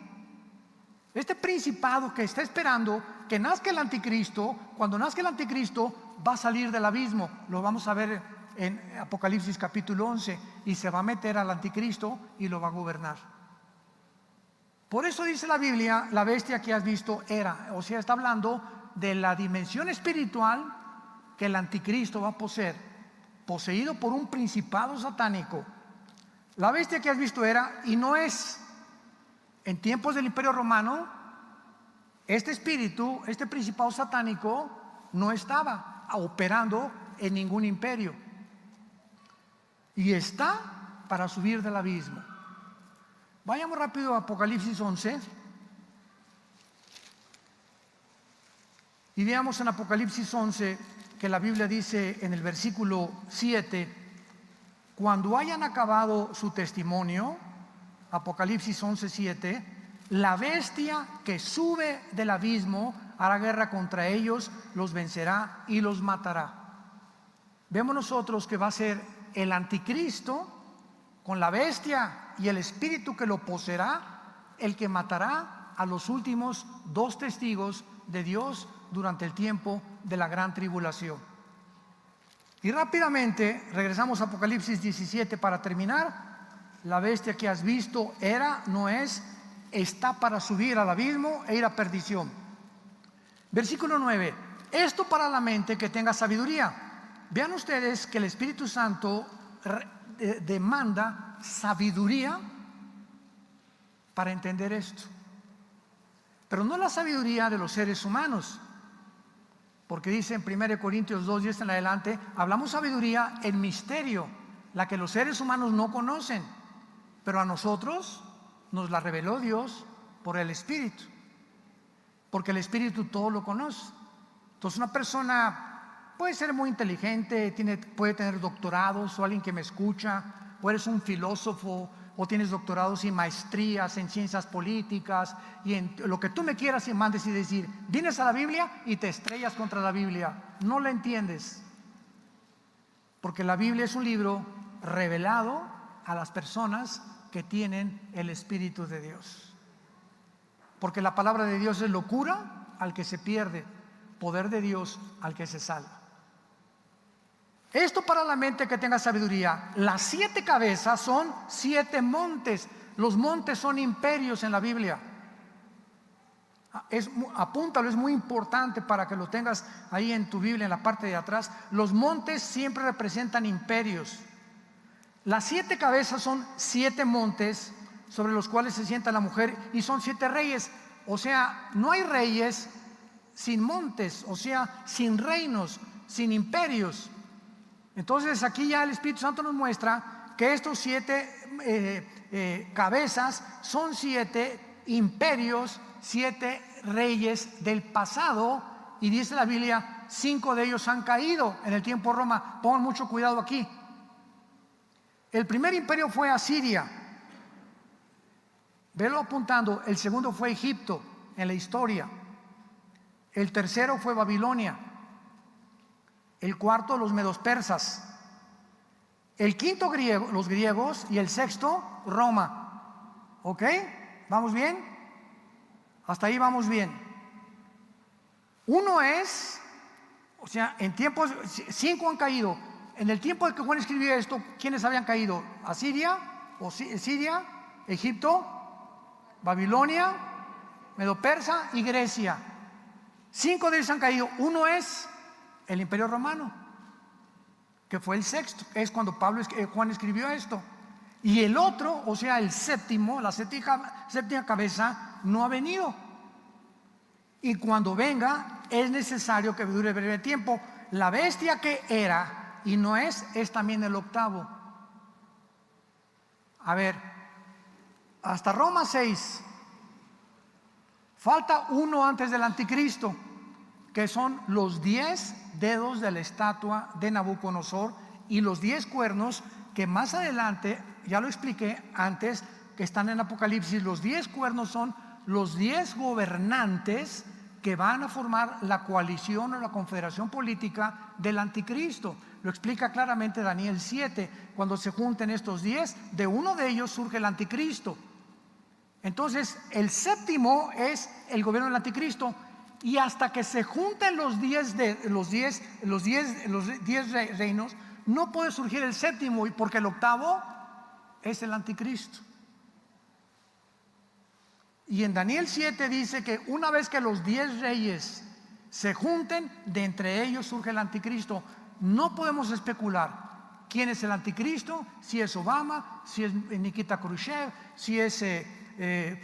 Este principado que está esperando que nazca el anticristo, cuando nazca el anticristo va a salir del abismo, lo vamos a ver en Apocalipsis capítulo 11, y se va a meter al anticristo y lo va a gobernar. Por eso dice la Biblia, la bestia que has visto era, o sea, está hablando de la dimensión espiritual que el anticristo va a poseer, poseído por un principado satánico. La bestia que has visto era, y no es, en tiempos del Imperio Romano, este espíritu, este principado satánico, no estaba operando en ningún imperio, y está para subir del abismo. Vayamos rápido a Apocalipsis 11 y veamos en Apocalipsis 11 que la Biblia dice en el versículo 7: cuando hayan acabado su testimonio, Apocalipsis 11:7, la bestia que sube del abismo hará guerra contra ellos, los vencerá y los matará. Vemos nosotros que va a ser el anticristo con la bestia y el espíritu que lo poseerá, el que matará a los últimos 2 testigos de Dios durante el tiempo de la gran tribulación. Y rápidamente regresamos a Apocalipsis 17 para terminar. La bestia que has visto era, no es, está para subir al abismo e ir a perdición. Versículo 9: esto para la mente que tenga sabiduría. Vean ustedes que el Espíritu Santo demanda sabiduría para entender esto, pero no la sabiduría de los seres humanos, porque dice en 1 Corintios 2:10 en adelante, hablamos sabiduría en misterio, la que los seres humanos no conocen, pero a nosotros nos la reveló Dios por el Espíritu, porque el Espíritu todo lo conoce. Entonces una persona puede ser muy inteligente, puede tener doctorados, o alguien que me escucha, o eres un filósofo, o tienes doctorados y maestrías en ciencias políticas y en lo que tú me quieras y mandes, y decir, vienes a la Biblia y te estrellas contra la Biblia. No la entiendes, porque la Biblia es un libro revelado a las personas que tienen el Espíritu de Dios, porque la palabra de Dios es locura al que se pierde, poder de Dios al que se salva. Esto para la mente que tenga sabiduría. Las 7 cabezas son 7 montes. Los montes son imperios en la Biblia. Apúntalo, es muy importante para que lo tengas ahí en tu Biblia, en la parte de atrás. Los montes siempre representan imperios. Las 7 cabezas son 7 montes sobre los cuales se sienta la mujer, y son 7 reyes. O sea, no hay reyes sin montes, o sea, sin reinos, sin imperios. Entonces aquí ya el Espíritu Santo nos muestra que estos 7 cabezas son 7 imperios, 7 reyes del pasado, y dice la Biblia, 5 de ellos han caído en el tiempo de Roma. Pongan mucho cuidado aquí. El primer imperio fue Asiria, velo apuntando. El segundo fue Egipto en la historia. El tercero fue Babilonia. El cuarto, los medos persas. El quinto, los griegos. Y el sexto, Roma. ¿Ok? ¿Vamos bien? Hasta ahí vamos bien. Uno es, o sea, en tiempos, 5 han caído. En el tiempo en que Juan escribió esto, ¿quiénes habían caído? Asiria, Siria, Egipto, Babilonia, Medo-Persa y Grecia. 5 de ellos han caído. Uno es el Imperio Romano, que fue el sexto, es cuando Juan escribió esto. Y el otro, o sea, el séptimo, la séptima cabeza, no ha venido. Y cuando venga, es necesario que dure breve tiempo. La bestia que era y no es también el octavo. A ver, hasta Roma 6, falta uno antes del anticristo, que son los 10 dedos de la estatua de Nabucodonosor y los 10 cuernos, que más adelante, ya lo expliqué antes, que están en Apocalipsis. Los 10 cuernos son los 10 gobernantes que van a formar la coalición o la confederación política del anticristo. Lo explica claramente Daniel 7. Cuando se junten estos 10, de uno de ellos surge el anticristo. Entonces el séptimo es el gobierno del anticristo, y hasta que se junten los 10 reinos, no puede surgir el séptimo, porque el octavo es el anticristo. Y en Daniel 7 dice que una vez que los 10 reyes se junten, de entre ellos surge el anticristo. No podemos especular quién es el anticristo, si es Obama, si es Nikita Khrushchev, si es el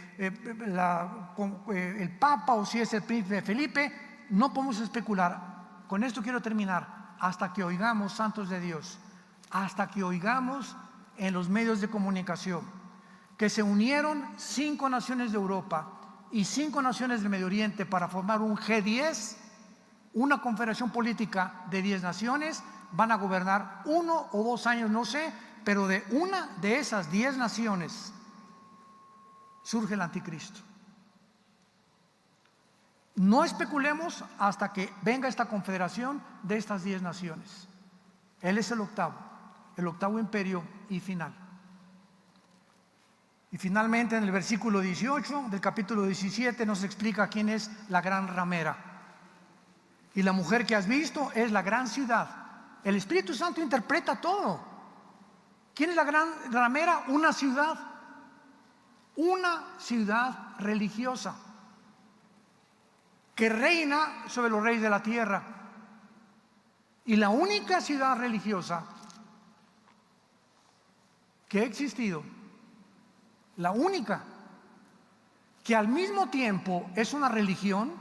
Papa, o si es el príncipe Felipe. No podemos especular. Con esto quiero terminar. Hasta que oigamos, santos de Dios, hasta que oigamos en los medios de comunicación que se unieron 5 naciones de Europa y 5 naciones del Medio Oriente para formar un G10, una confederación política de 10 naciones. Van a gobernar 1 o 2 años, no sé, pero de una de esas 10 naciones surge el anticristo. No especulemos hasta que venga esta confederación de estas 10 naciones. Él es el octavo imperio y final. Y finalmente en el versículo 18 del capítulo 17 nos explica quién es la gran ramera. Y la mujer que has visto es la gran ciudad. El Espíritu Santo interpreta todo. ¿Quién es la gran ramera? Una ciudad religiosa que reina sobre los reyes de la tierra. Y la única ciudad religiosa que ha existido, la única que al mismo tiempo es una religión,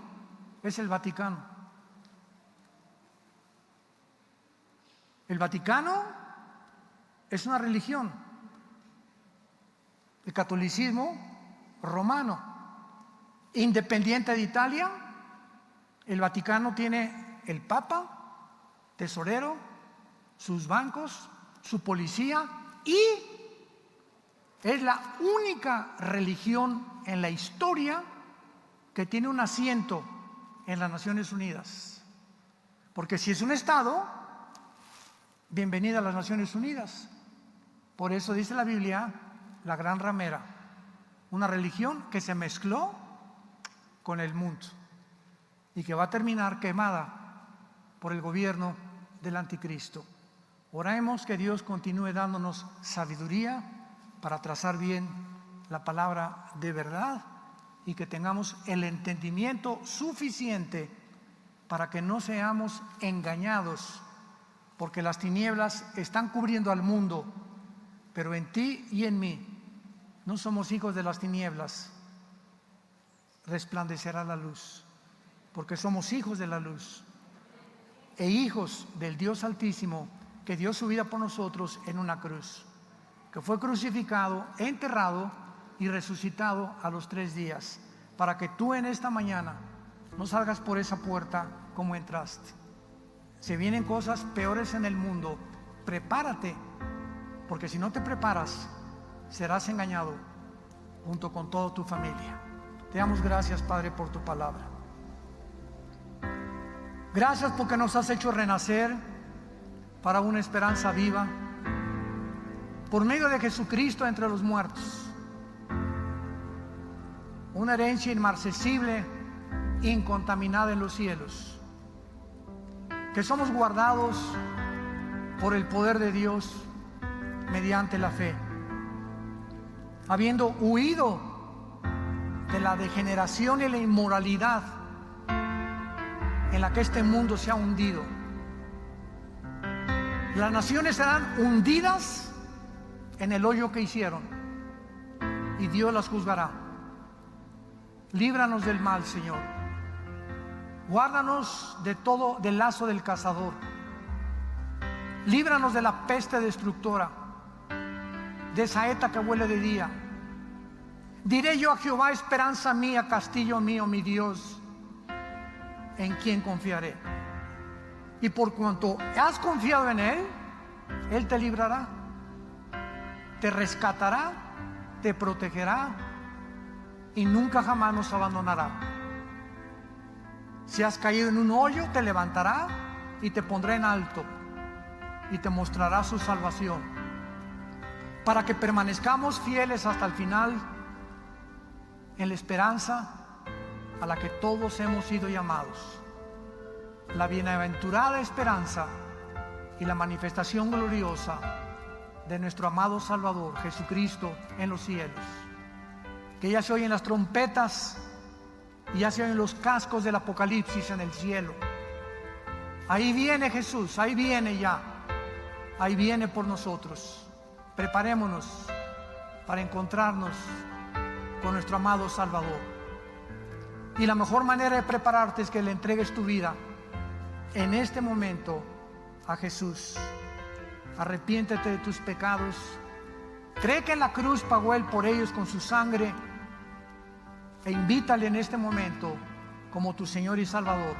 es el Vaticano. El Vaticano es una religión. El catolicismo romano, independiente de Italia. El Vaticano tiene el Papa, tesorero, sus bancos, su policía, y es la única religión en la historia que tiene un asiento en las Naciones Unidas. Porque si es un Estado, bienvenida a las Naciones Unidas. Por eso dice la Biblia, la gran ramera, una religión que se mezcló con el mundo y que va a terminar quemada por el gobierno del anticristo. Oremos que Dios continúe dándonos sabiduría para trazar bien la palabra de verdad y que tengamos el entendimiento suficiente para que no seamos engañados, porque las tinieblas están cubriendo al mundo, pero en ti y en mí no somos hijos de las tinieblas, resplandecerá la luz, porque somos hijos de la luz e hijos del Dios Altísimo, que dio su vida por nosotros en una cruz, que fue crucificado, enterrado y resucitado a los 3 días, para que tú en esta mañana no salgas por esa puerta como entraste. Se vienen cosas peores en el mundo. Prepárate, porque si no te preparas, serás engañado junto con toda tu familia. Te damos gracias, Padre, por tu palabra. Gracias porque nos has hecho renacer para una esperanza viva por medio de Jesucristo entre los muertos. Una herencia inmarcesible, incontaminada en los cielos. Que somos guardados por el poder de Dios mediante la fe, habiendo huido de la degeneración y la inmoralidad en la que este mundo se ha hundido. Las naciones serán hundidas en el hoyo que hicieron y Dios las juzgará. Líbranos del mal, Señor. Guárdanos de todo, del lazo del cazador. Líbranos de la peste destructora, de saeta que huele de día. Diré yo a Jehová, esperanza mía, castillo mío, mi Dios, en quien confiaré. Y por cuanto has confiado en Él, Él te librará, te rescatará, te protegerá y nunca jamás nos abandonará. Si has caído en un hoyo, te levantará y te pondrá en alto y te mostrará su salvación, para que permanezcamos fieles hasta el final en la esperanza a la que todos hemos sido llamados, la bienaventurada esperanza y la manifestación gloriosa de nuestro amado Salvador Jesucristo en los cielos. Que ya se oyen las trompetas y ya se oyen los cascos del Apocalipsis en el cielo. Ahí viene Jesús, ahí viene ya, ahí viene por nosotros. Preparémonos para encontrarnos con nuestro amado Salvador. Y la mejor manera de prepararte es que le entregues tu vida en este momento a Jesús. Arrepiéntete de tus pecados, Cree que en la cruz pagó Él por ellos con su sangre, e invítale en este momento como tu Señor y Salvador,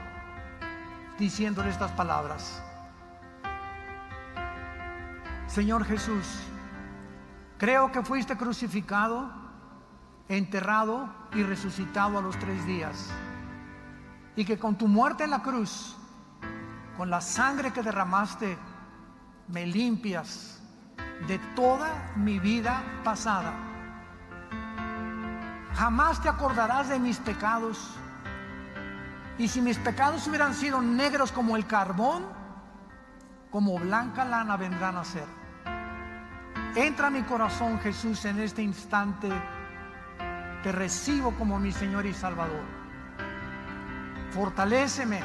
diciéndole estas palabras: Señor Jesús, creo que fuiste crucificado, enterrado y resucitado a los 3 días, y que con tu muerte en la cruz, con la sangre que derramaste, me limpias de toda mi vida pasada. Jamás te acordarás de mis pecados, y si mis pecados hubieran sido negros como el carbón, como blanca lana vendrán a ser. Entra a mi corazón, Jesús, en este instante. Te recibo como mi Señor y Salvador. Fortaléceme,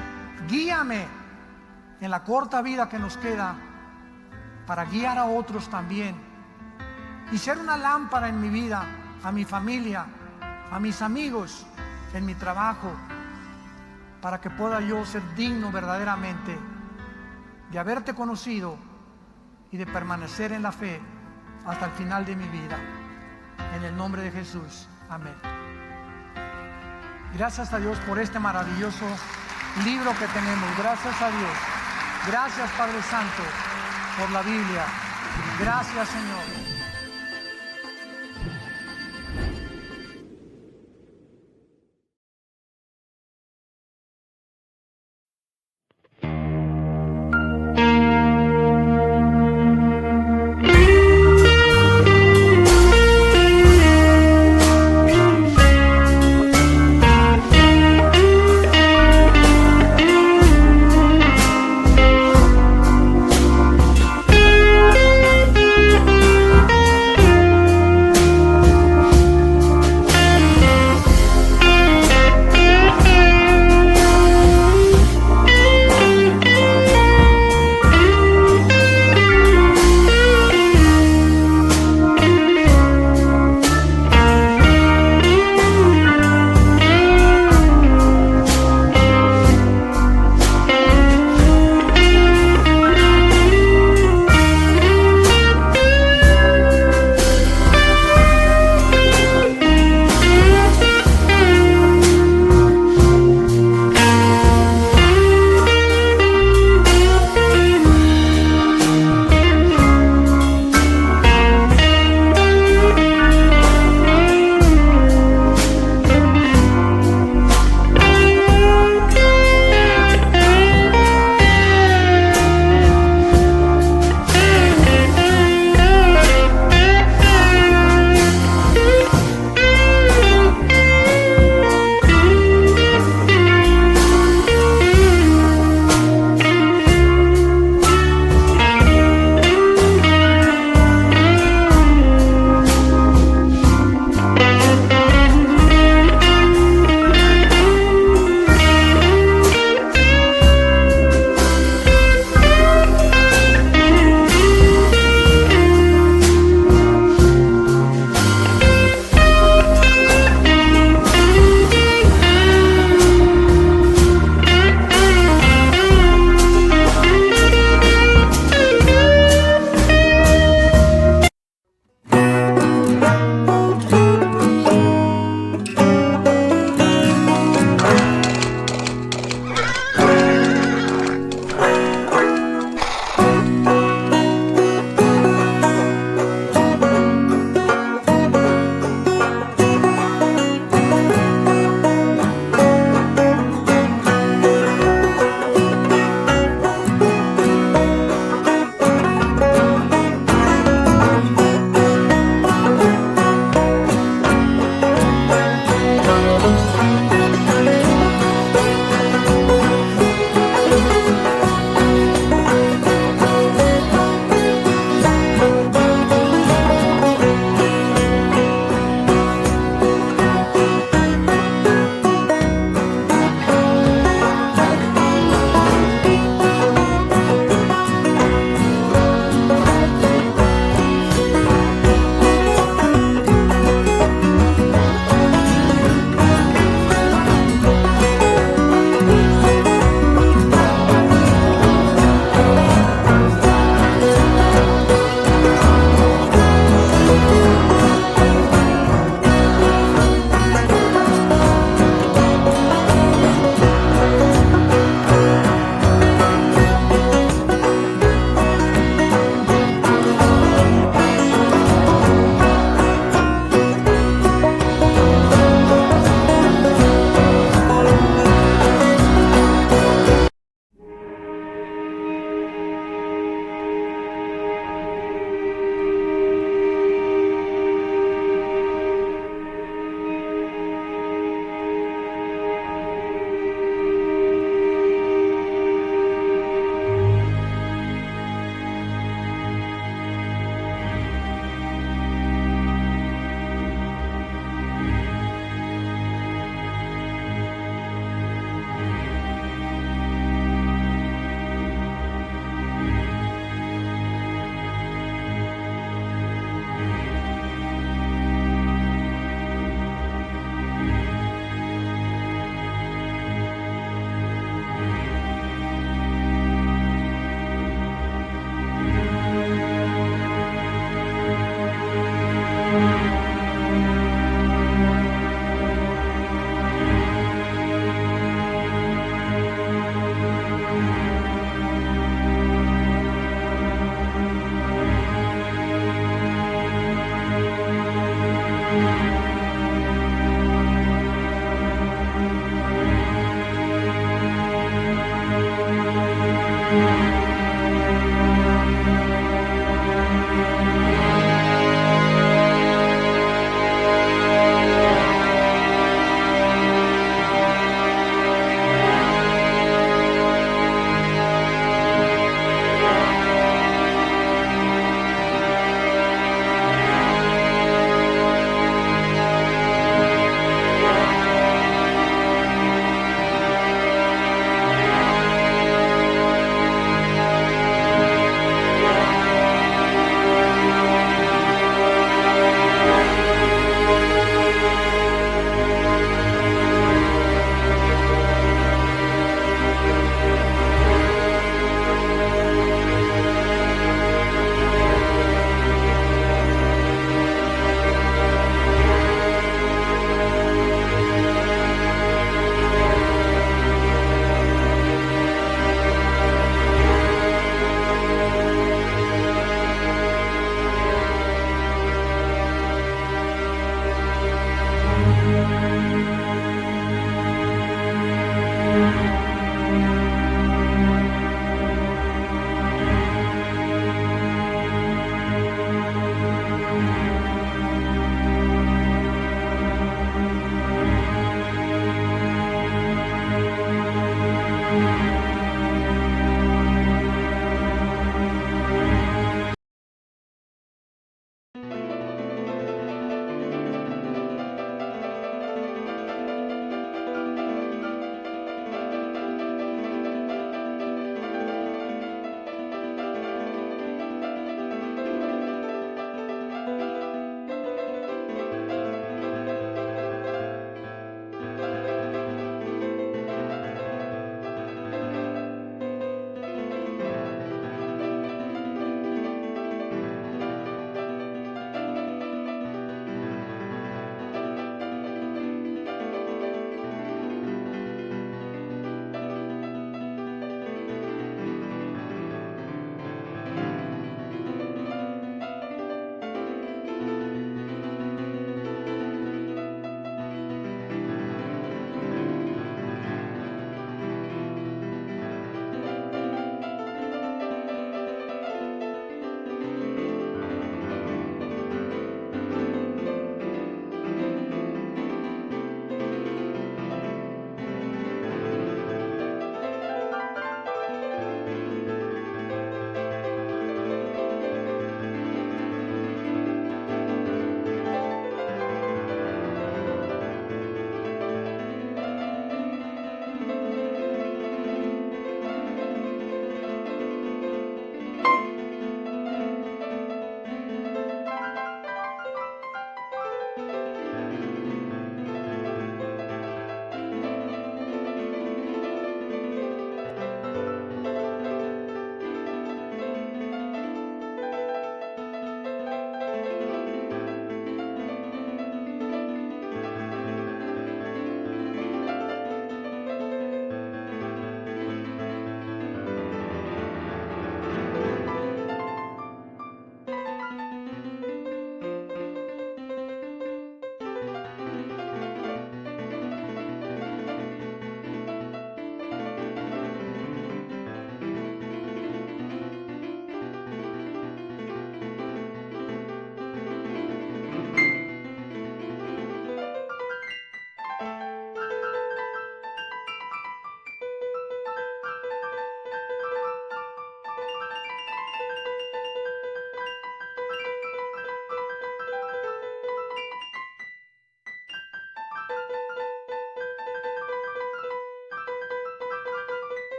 guíame en la corta vida que nos queda, para guiar a otros también y ser una lámpara en mi vida, a mi familia, a mis amigos, en mi trabajo, para que pueda yo ser digno verdaderamente de haberte conocido y de permanecer en la fe hasta el final de mi vida. En el nombre de Jesús, amén. Gracias a Dios por este maravilloso libro que tenemos. Gracias a Dios. Gracias, Padre Santo, por la Biblia. Gracias, Señor.